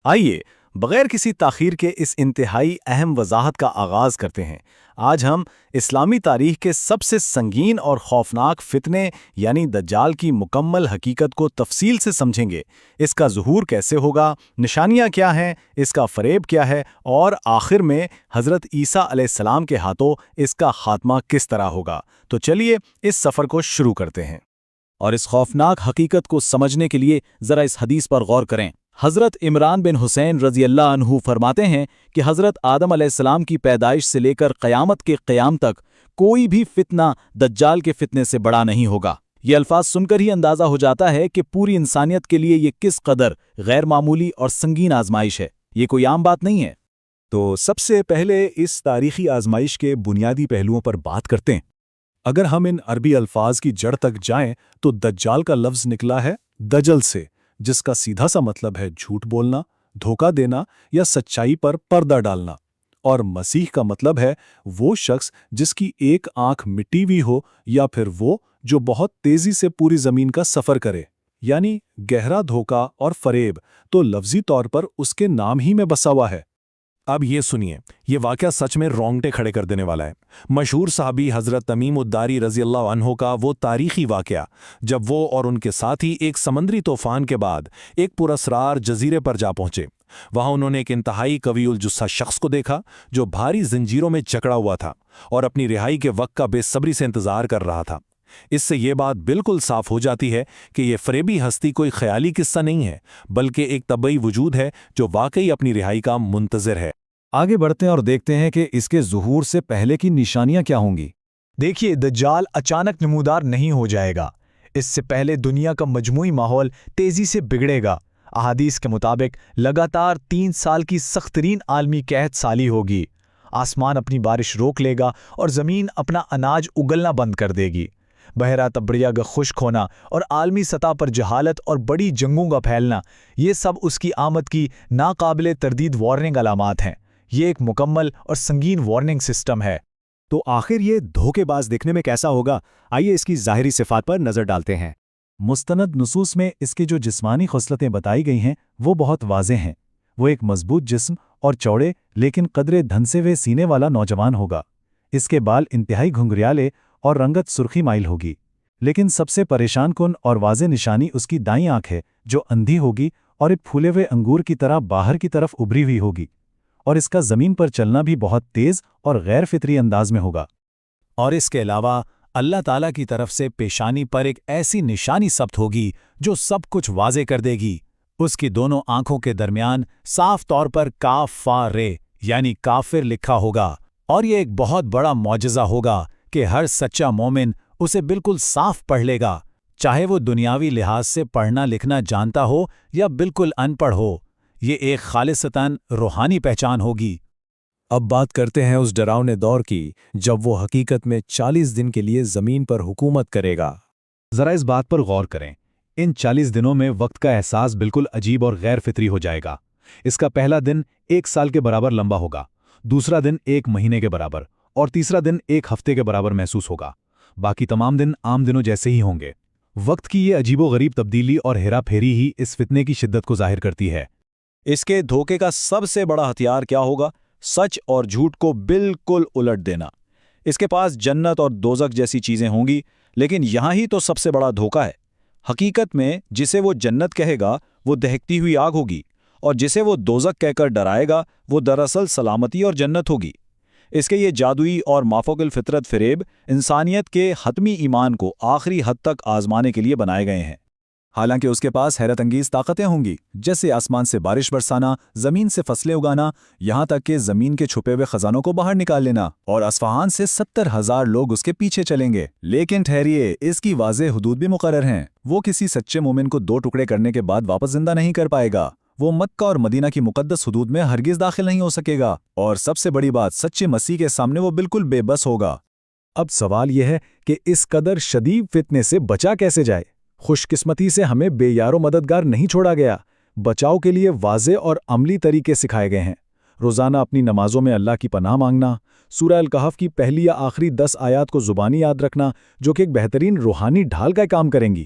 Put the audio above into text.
آئیے بغیر کسی تاخیر کے اس انتہائی اہم وضاحت کا آغاز کرتے ہیں۔ آج ہم اسلامی تاریخ کے سب سے سنگین اور خوفناک فتنے یعنی دجال کی مکمل حقیقت کو تفصیل سے سمجھیں گے۔ اس کا ظہور کیسے ہوگا، نشانیاں کیا ہیں، اس کا فریب کیا ہے، اور آخر میں حضرت عیسیٰ علیہ السلام کے ہاتھوں اس کا خاتمہ کس طرح ہوگا۔ تو چلیے اس سفر کو شروع کرتے ہیں۔ اور اس خوفناک حقیقت کو سمجھنے کے لیے ذرا اس حدیث پر غور کریں۔ حضرت عمران بن حسین رضی اللہ عنہ فرماتے ہیں کہ حضرت آدم علیہ السلام کی پیدائش سے لے کر قیامت کے قیام تک کوئی بھی فتنہ دجال کے فتنے سے بڑا نہیں ہوگا۔ یہ الفاظ سن کر ہی اندازہ ہو جاتا ہے کہ پوری انسانیت کے لیے یہ کس قدر غیر معمولی اور سنگین آزمائش ہے۔ یہ کوئی عام بات نہیں ہے۔ تو سب سے پہلے اس تاریخی آزمائش کے بنیادی پہلوؤں پر بات کرتے ہیں۔ اگر ہم ان عربی الفاظ کی جڑ تک جائیں تو دجال کا لفظ نکلا ہے دجل سے، جس کا سیدھا سا مطلب ہے جھوٹ بولنا، دھوکہ دینا یا سچائی پر پردہ ڈالنا، اور مسیح کا مطلب ہے وہ شخص جس کی ایک آنکھ مٹی ہوئی ہو، یا پھر وہ جو بہت تیزی سے پوری زمین کا سفر کرے، یعنی گہرا دھوکہ اور فریب تو لفظی طور پر اس کے نام ہی میں بسا ہوا ہے۔ اب یہ سنیے، یہ واقعہ سچ میں رونگٹے کھڑے کر دینے والا ہے۔ مشہور صحابی حضرت تمیم الداری رضی اللہ عنہ کا وہ تاریخی واقعہ جب وہ اور ان کے ساتھی ایک سمندری طوفان کے بعد ایک پراسرار جزیرے پر جا پہنچے۔ وہاں انہوں نے ایک انتہائی قوی الجثہ شخص کو دیکھا جو بھاری زنجیروں میں جکڑا ہوا تھا اور اپنی رہائی کے وقت کا بے صبری سے انتظار کر رہا تھا۔ اس سے یہ بات بالکل صاف ہو جاتی ہے کہ یہ فریبی ہستی کوئی خیالی قصہ نہیں ہے، بلکہ ایک طبعی وجود ہے جو واقعی اپنی رہائی کا منتظر ہے۔ آگے بڑھتے ہیں اور دیکھتے ہیں کہ اس کے ظہور سے پہلے کی نشانیاں کیا ہوں گی۔ دیکھیے، دجال اچانک نمودار نہیں ہو جائے گا۔ اس سے پہلے دنیا کا مجموعی ماحول تیزی سے بگڑے گا۔ احادیث کے مطابق لگاتار 3 سال کی سخت ترین عالمی قحط سالی ہوگی۔ آسمان اپنی بارش روک لے گا اور زمین اپنا اناج اگلنا بند کر دے گی۔ بحیرہ تبریہ کا خشک ہونا اور عالمی سطح پر جہالت اور بڑی جنگوں کا پھیلنا، یہ سب اس کی آمد کی ناقابل تردید وارننگ علامات ہیں۔ یہ ایک مکمل اور سنگین وارننگ سسٹم ہے۔ تو آخر یہ دھوکے باز دیکھنے میں کیسا ہوگا؟ آئیے اس کی ظاہری صفات پر نظر ڈالتے ہیں۔ مستند نصوص میں اس کی جو جسمانی خصلتیں بتائی گئی ہیں وہ بہت واضح ہیں۔ وہ ایک مضبوط جسم اور چوڑے لیکن قدرے دھنسے ہوئے سینے والا نوجوان ہوگا۔ اس کے بال انتہائی گھنگریالے اور رنگت سرخی مائل ہوگی، لیکن سب سے پریشان کن اور واضح نشانی اس کی دائیں آنکھ ہے جو اندھی ہوگی اور ایک پھولے ہوئے انگور کی طرح باہر کی طرف ابھری ہوئی ہوگی، اور اس کا زمین پر چلنا بھی بہت تیز اور غیر فطری انداز میں ہوگا۔ اور اس کے علاوہ اللہ تعالیٰ کی طرف سے پیشانی پر ایک ایسی نشانی ثبت ہوگی جو سب کچھ واضح کر دے گی۔ اس کی دونوں آنکھوں کے درمیان صاف طور پر کاف فا رے یعنی کافر لکھا ہوگا، اور یہ ایک بہت بڑا معجزہ ہوگا کہ ہر سچا مومن اسے بالکل صاف پڑھ لے گا، چاہے وہ دنیاوی لحاظ سے پڑھنا لکھنا جانتا ہو یا بالکل ان پڑھ ہو۔ یہ ایک خالصتاً روحانی پہچان ہوگی۔ اب بات کرتے ہیں اس ڈراؤنے دور کی جب وہ حقیقت میں 40 دن کے لیے زمین پر حکومت کرے گا۔ ذرا اس بات پر غور کریں۔ ان 40 دنوں میں وقت کا احساس بالکل عجیب اور غیر فطری ہو جائے گا۔ اس کا پہلا دن 1 سال کے برابر لمبا ہوگا، دوسرا دن 1 مہینے کے برابر، اور تیسرا دن 1 ہفتے کے برابر محسوس ہوگا۔ باقی تمام دن عام دنوں جیسے ہی ہوں گے۔ وقت کی یہ عجیب و غریب تبدیلی اور ہیرا پھیری ہی اس فتنے کی شدت کو ظاہر کرتی ہے۔ اس کے دھوکے کا سب سے بڑا ہتھیار کیا ہوگا؟ سچ اور جھوٹ کو بالکل الٹ دینا۔ اس کے پاس جنت اور دوزخ جیسی چیزیں ہوں گی، لیکن یہاں ہی تو سب سے بڑا دھوکہ ہے۔ حقیقت میں جسے وہ جنت کہے گا وہ دہکتی ہوئی آگ ہوگی، اور جسے وہ دوزخ کہہ کر ڈرائے گا وہ دراصل سلامتی اور جنت ہوگی۔ اس کے یہ جادوئی اور مافوق الفطرت فریب انسانیت کے حتمی ایمان کو آخری حد تک آزمانے کے لیے بنائے گئے ہیں۔ حالانکہ اس کے پاس حیرت انگیز طاقتیں ہوں گی، جیسے آسمان سے بارش برسانا، زمین سے فصلیں اگانا، یہاں تک کہ زمین کے چھپے ہوئے خزانوں کو باہر نکال لینا، اور اصفہان سے 70,000 لوگ اس کے پیچھے چلیں گے۔ لیکن ٹھہریے، اس کی واضح حدود بھی مقرر ہیں۔ وہ کسی سچے مومن کو 2 ٹکڑے کرنے کے بعد واپس زندہ نہیں کر پائے گا۔ وہ مکہ اور مدینہ کی مقدس حدود میں ہرگز داخل نہیں ہو سکے گا، اور سب سے بڑی بات، سچے مسیح کے سامنے وہ بالکل بے بس ہوگا۔ اب سوال یہ ہے کہ اس قدر شدید فتنے سے بچا کیسے جائے؟ خوش قسمتی سے ہمیں بے یار و مددگار نہیں چھوڑا گیا۔ بچاؤ کے لیے واضح اور عملی طریقے سکھائے گئے ہیں۔ روزانہ اپنی نمازوں میں اللہ کی پناہ مانگنا، سورہ الکہف کی پہلی یا آخری 10 آیات کو زبانی یاد رکھنا جو کہ ایک بہترین روحانی ڈھال کا کام کریں گی،